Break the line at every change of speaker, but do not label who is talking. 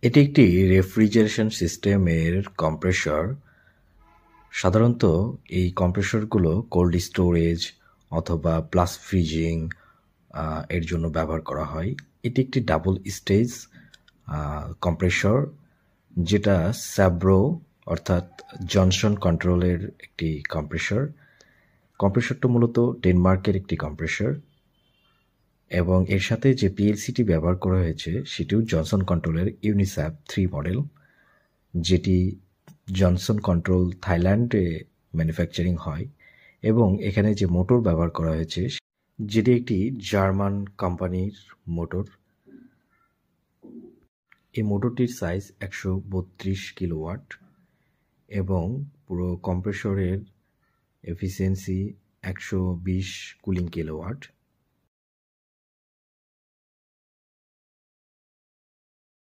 এটি একটি রেফ্রিজারেশন সিস্টেমের কম্প্রেসর। সাধারণত এই কম্প্রেসরগুলো কোল্ড স্টোরেজ অথবা প্লাস ফ্রিজিং এর জন্য ব্যবহার করা হয়। এটি একটি ডাবল স্টেজ কম্প্রেসর, যেটা স্যাব্রো অর্থাৎ জনসন কন্ট্রোলের একটি কম্প্রেসর। কম্প্রেসরটা মূলত ডেনমার্কের একটি কম্প্রেসর এবং এর সাথে যে পিএলসিটি ব্যবহার করা হয়েছে সেটিও জনসন কন্ট্রোলের ইউনিস্যাপ 3 মডেল, যেটি জনসন কন্ট্রোল থাইল্যান্ডে ম্যানুফ্যাকচারিং হয় এবং এখানে যে মোটর ব্যবহার করা হয়েছে যেটি একটি জার্মান কোম্পানির মোটর। এই মোটরটির সাইজ 132 কিলোওয়াট এবং পুরো কম্প্রেসরের এফিসিয়েন্সি 120 কুলিং কিলোওয়াট।